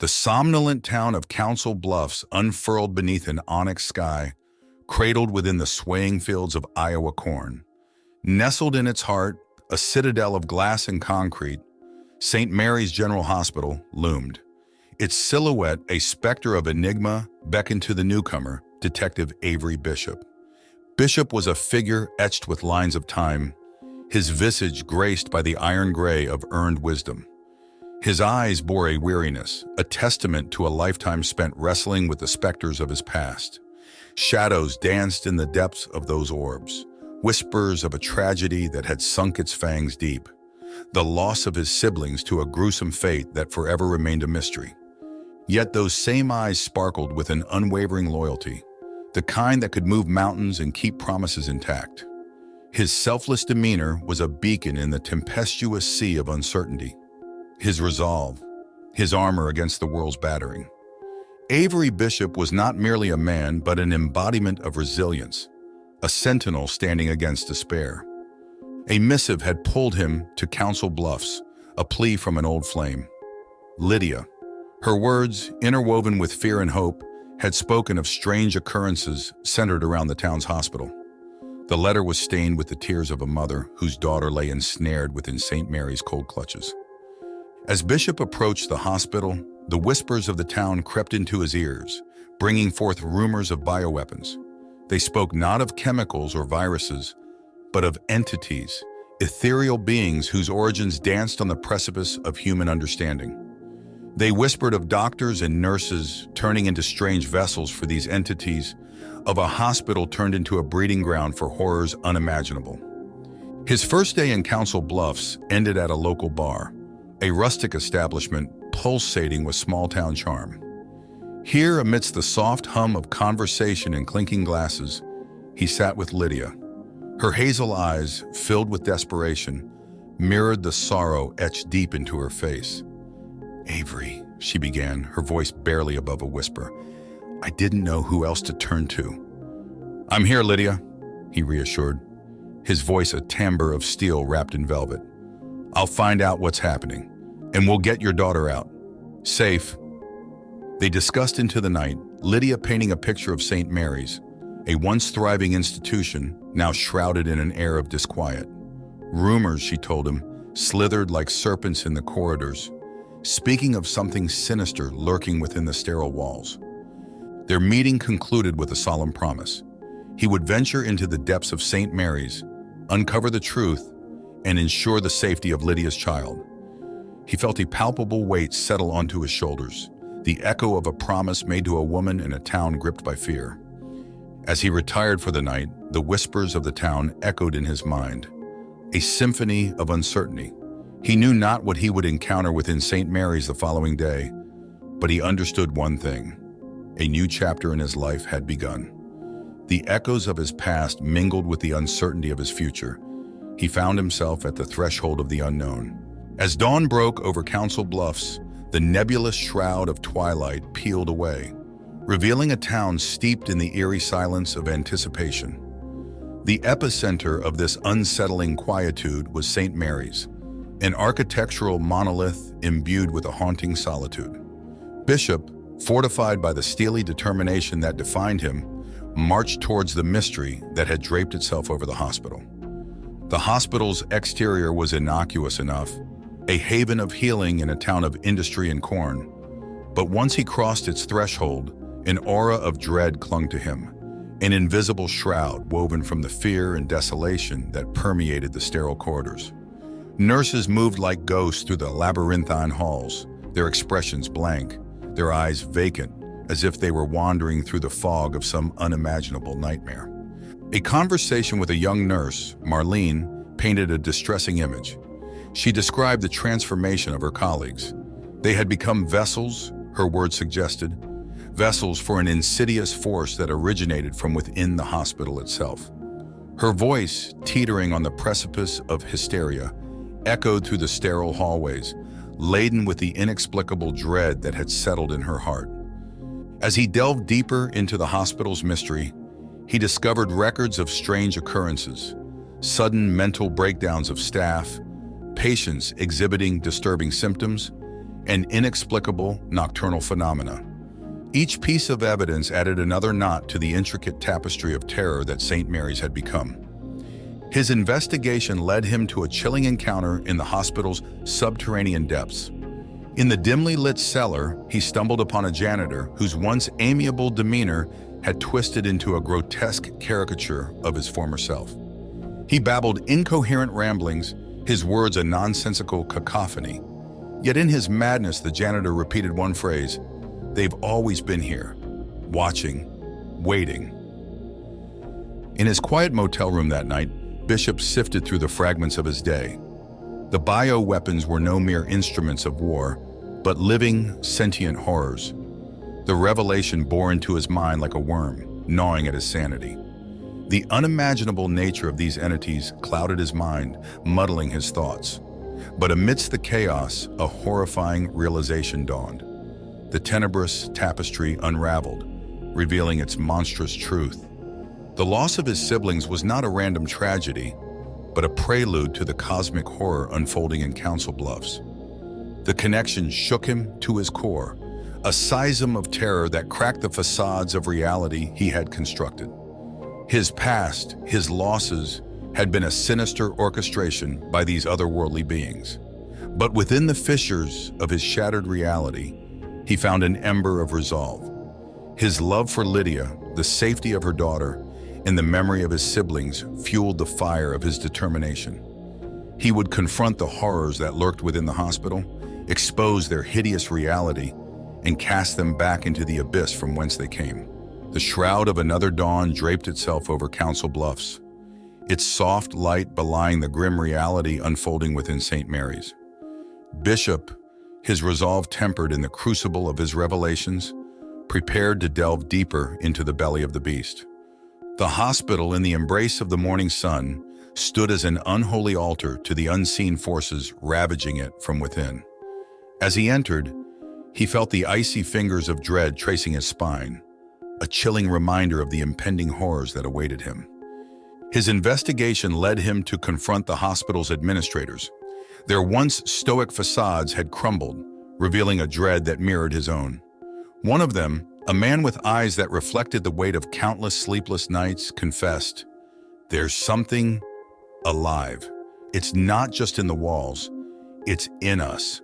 The somnolent town of Council Bluffs unfurled beneath an onyx sky, cradled within the swaying fields of Iowa corn. Nestled in its heart, a citadel of glass and concrete, St. Mary's General Hospital loomed. Its silhouette, a specter of enigma, beckoned to the newcomer, Detective Avery Bishop. Bishop was a figure etched with lines of time, his visage graced by the iron gray of earned wisdom. His eyes bore a weariness, a testament to a lifetime spent wrestling with the specters of his past. Shadows danced in the depths of those orbs, whispers of a tragedy that had sunk its fangs deep, the loss of his siblings to a gruesome fate that forever remained a mystery. Yet those same eyes sparkled with an unwavering loyalty, the kind that could move mountains and keep promises intact. His selfless demeanor was a beacon in the tempestuous sea of uncertainty. His resolve, his armor against the world's battering. Avery Bishop was not merely a man, but an embodiment of resilience, a sentinel standing against despair. A missive had pulled him to Council Bluffs, a plea from an old flame. Lydia, her words, interwoven with fear and hope, had spoken of strange occurrences centered around the town's hospital. The letter was stained with the tears of a mother whose daughter lay ensnared within St. Mary's cold clutches. As Bishop approached the hospital, the whispers of the town crept into his ears, bringing forth rumors of bioweapons. They spoke not of chemicals or viruses, but of entities, ethereal beings whose origins danced on the precipice of human understanding. They whispered of doctors and nurses turning into strange vessels for these entities, of a hospital turned into a breeding ground for horrors unimaginable. His first day in Council Bluffs ended at a local bar, a rustic establishment pulsating with small-town charm. Here, amidst the soft hum of conversation and clinking glasses, he sat with Lydia. Her hazel eyes, filled with desperation, mirrored the sorrow etched deep into her face. "Avery," she began, her voice barely above a whisper, "I didn't know who else to turn to." "I'm here, Lydia," he reassured, his voice a timbre of steel wrapped in velvet. "I'll find out what's happening, and we'll get your daughter out. Safe." They discussed into the night, Lydia painting a picture of St. Mary's, a once thriving institution now shrouded in an air of disquiet. Rumors, she told him, slithered like serpents in the corridors, speaking of something sinister lurking within the sterile walls. Their meeting concluded with a solemn promise. He would venture into the depths of St. Mary's, uncover the truth, and ensure the safety of Lydia's child. He felt a palpable weight settle onto his shoulders, the echo of a promise made to a woman in a town gripped by fear. As he retired for the night, the whispers of the town echoed in his mind, a symphony of uncertainty. He knew not what he would encounter within St. Mary's the following day, but he understood one thing. A new chapter in his life had begun. The echoes of his past mingled with the uncertainty of his future. He found himself at the threshold of the unknown. As dawn broke over Council Bluffs, the nebulous shroud of twilight peeled away, revealing a town steeped in the eerie silence of anticipation. The epicenter of this unsettling quietude was St. Mary's, an architectural monolith imbued with a haunting solitude. Bishop, fortified by the steely determination that defined him, marched towards the mystery that had draped itself over the hospital. The hospital's exterior was innocuous enough, a haven of healing in a town of industry and corn. But once he crossed its threshold, an aura of dread clung to him, an invisible shroud woven from the fear and desolation that permeated the sterile corridors. Nurses moved like ghosts through the labyrinthine halls, their expressions blank, their eyes vacant, as if they were wandering through the fog of some unimaginable nightmare. A conversation with a young nurse, Marlene, painted a distressing image. She described the transformation of her colleagues. They had become vessels, her words suggested, vessels for an insidious force that originated from within the hospital itself. Her voice, teetering on the precipice of hysteria, echoed through the sterile hallways, laden with the inexplicable dread that had settled in her heart. As he delved deeper into the hospital's mystery, he discovered records of strange occurrences, sudden mental breakdowns of staff, patients exhibiting disturbing symptoms, and inexplicable nocturnal phenomena. Each piece of evidence added another knot to the intricate tapestry of terror that St. Mary's had become. His investigation led him to a chilling encounter in the hospital's subterranean depths. In the dimly lit cellar, he stumbled upon a janitor whose once amiable demeanor had twisted into a grotesque caricature of his former self. He babbled incoherent ramblings, his words a nonsensical cacophony. Yet in his madness, the janitor repeated one phrase: "They've always been here, watching, waiting." In his quiet motel room that night, Bishop sifted through the fragments of his day. The bioweapons were no mere instruments of war, but living, sentient horrors. The revelation bore into his mind like a worm, gnawing at his sanity. The unimaginable nature of these entities clouded his mind, muddling his thoughts. But amidst the chaos, a horrifying realization dawned. The tenebrous tapestry unraveled, revealing its monstrous truth. The loss of his siblings was not a random tragedy, but a prelude to the cosmic horror unfolding in Council Bluffs. The connection shook him to his core, a seism of terror that cracked the facades of reality he had constructed. His past, his losses, had been a sinister orchestration by these otherworldly beings. But within the fissures of his shattered reality, he found an ember of resolve. His love for Lydia, the safety of her daughter, and the memory of his siblings fueled the fire of his determination. He would confront the horrors that lurked within the hospital, expose their hideous reality, and cast them back into the abyss from whence they came. The shroud of another dawn draped itself over Council Bluffs, its soft light belying the grim reality unfolding within St. Mary's. Bishop, his resolve tempered in the crucible of his revelations, prepared to delve deeper into the belly of the beast. The hospital, in the embrace of the morning sun, stood as an unholy altar to the unseen forces ravaging it from within. As he entered, he felt the icy fingers of dread tracing his spine, a chilling reminder of the impending horrors that awaited him. His investigation led him to confront the hospital's administrators. Their once stoic facades had crumbled, revealing a dread that mirrored his own. One of them, a man with eyes that reflected the weight of countless sleepless nights, confessed, "There's something alive. It's not just in the walls, it's in us."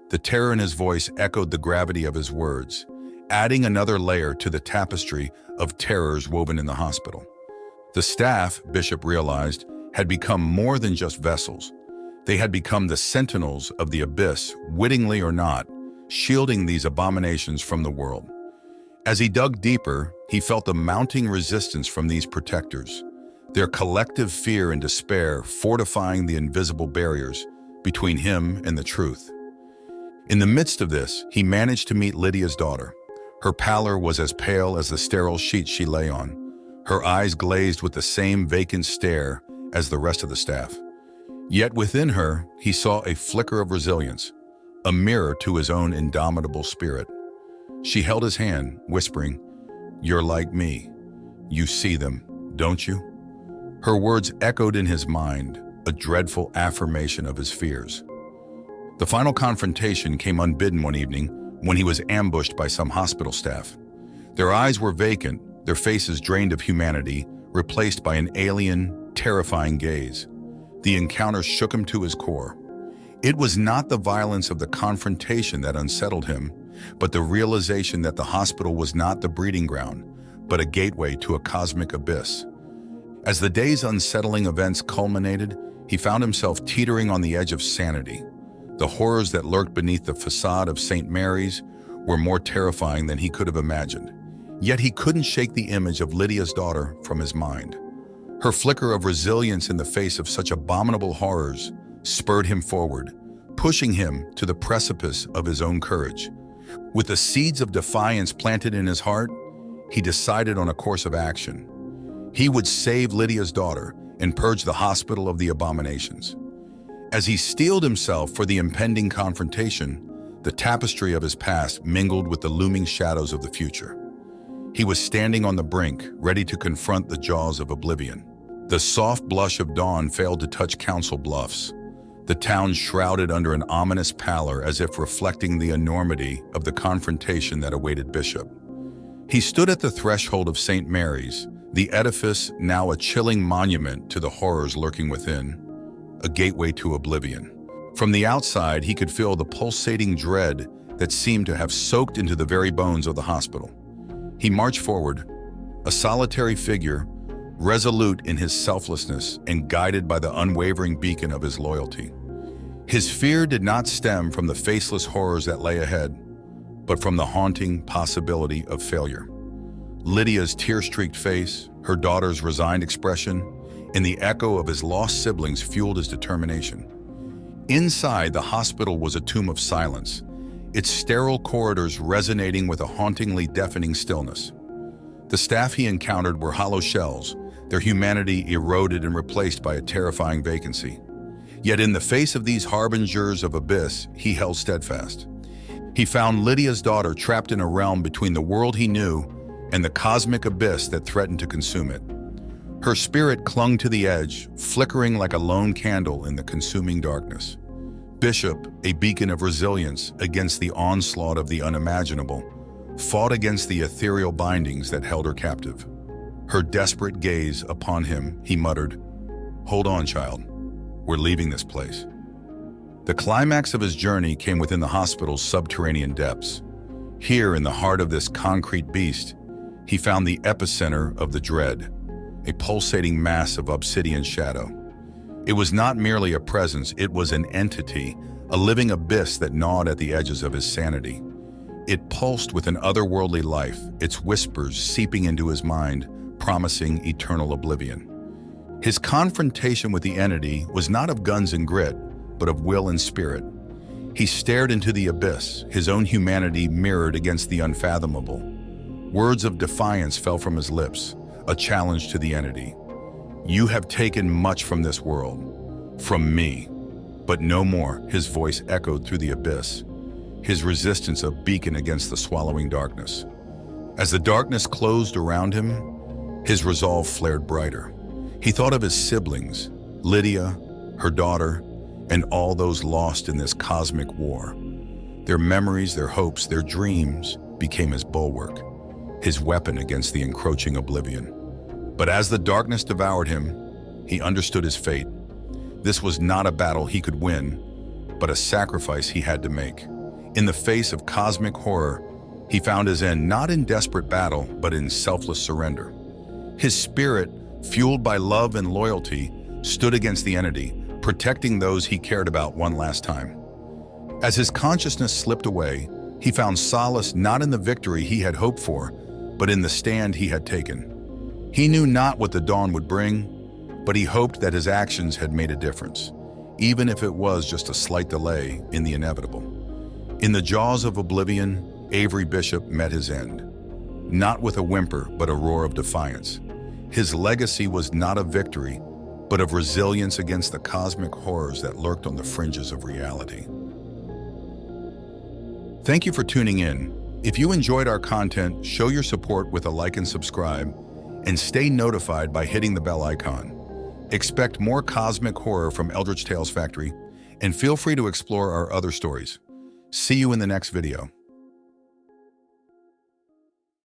The terror in his voice echoed the gravity of his words, adding another layer to the tapestry of terrors woven in the hospital. The staff, Bishop realized, had become more than just vessels. They had become the sentinels of the abyss, wittingly or not, shielding these abominations from the world. As he dug deeper, he felt the mounting resistance from these protectors, their collective fear and despair fortifying the invisible barriers between him and the truth. In the midst of this, he managed to meet Lydia's daughter. Her pallor was as pale as the sterile sheet she lay on, her eyes glazed with the same vacant stare as the rest of the staff. Yet within her, he saw a flicker of resilience, a mirror to his own indomitable spirit. She held his hand, whispering, "You're like me. You see them, don't you?" Her words echoed in his mind, a dreadful affirmation of his fears. The final confrontation came unbidden one evening when he was ambushed by some hospital staff. Their eyes were vacant, their faces drained of humanity, replaced by an alien, terrifying gaze. The encounter shook him to his core. It was not the violence of the confrontation that unsettled him, but the realization that the hospital was not the breeding ground, but a gateway to a cosmic abyss. As the day's unsettling events culminated, he found himself teetering on the edge of sanity. The horrors that lurked beneath the facade of St. Mary's were more terrifying than he could have imagined. Yet he couldn't shake the image of Lydia's daughter from his mind. Her flicker of resilience in the face of such abominable horrors spurred him forward, pushing him to the precipice of his own courage. With the seeds of defiance planted in his heart, he decided on a course of action. He would save Lydia's daughter and purge the hospital of the abominations. As he steeled himself for the impending confrontation, the tapestry of his past mingled with the looming shadows of the future. He was standing on the brink, ready to confront the jaws of oblivion. The soft blush of dawn failed to touch Council Bluffs. the town shrouded under an ominous pallor as if reflecting the enormity of the confrontation that awaited Bishop. He stood at the threshold of St. Mary's, the edifice now a chilling monument to the horrors lurking within, a gateway to oblivion. From the outside, he could feel the pulsating dread that seemed to have soaked into the very bones of the hospital. He marched forward, a solitary figure, resolute in his selflessness and guided by the unwavering beacon of his loyalty. His fear did not stem from the faceless horrors that lay ahead, but from the haunting possibility of failure. Lydia's tear-streaked face, her daughter's resigned expression, and the echo of his lost siblings fueled his determination. Inside, the hospital was a tomb of silence, its sterile corridors resonating with a hauntingly deafening stillness. The staff he encountered were hollow shells, their humanity eroded and replaced by a terrifying vacancy. Yet in the face of these harbingers of abyss, he held steadfast. He found Lydia's daughter trapped in a realm between the world he knew and the cosmic abyss that threatened to consume it. Her spirit clung to the edge, flickering like a lone candle in the consuming darkness. Bishop, a beacon of resilience against the onslaught of the unimaginable, fought against the ethereal bindings that held her captive. Her desperate gaze upon him, he muttered, "Hold on, child. We're leaving this place." The climax of his journey came within the hospital's subterranean depths. Here, in the heart of this concrete beast, he found the epicenter of the dread, a pulsating mass of obsidian shadow. It was not merely a presence, it was an entity, a living abyss that gnawed at the edges of his sanity. It pulsed with an otherworldly life, its whispers seeping into his mind, promising eternal oblivion. His confrontation with the entity was not of guns and grit, but of will and spirit. He stared into the abyss, his own humanity mirrored against the unfathomable. Words of defiance fell from his lips, a challenge to the entity. "You have taken much from this world, from me, but no more," his voice echoed through the abyss, his resistance a beacon against the swallowing darkness. As the darkness closed around him, his resolve flared brighter. He thought of his siblings, Lydia, her daughter, and all those lost in this cosmic war. Their memories, their hopes, their dreams became his bulwark, his weapon against the encroaching oblivion. But as the darkness devoured him, he understood his fate. This was not a battle he could win, but a sacrifice he had to make. In the face of cosmic horror, he found his end not in desperate battle, but in selfless surrender. His spirit, fueled by love and loyalty, stood against the entity, protecting those he cared about one last time. As his consciousness slipped away, he found solace not in the victory he had hoped for, but in the stand he had taken. He knew not what the dawn would bring, but he hoped that his actions had made a difference, even if it was just a slight delay in the inevitable. In the jaws of oblivion, Avery Bishop met his end. Not with a whimper, but a roar of defiance. His legacy was not of victory, but of resilience against the cosmic horrors that lurked on the fringes of reality. Thank you for tuning in. If you enjoyed our content, show your support with a like and subscribe, and stay notified by hitting the bell icon. Expect more cosmic horror from Eldritch Tales Factory, and feel free to explore our other stories. See you in the next video.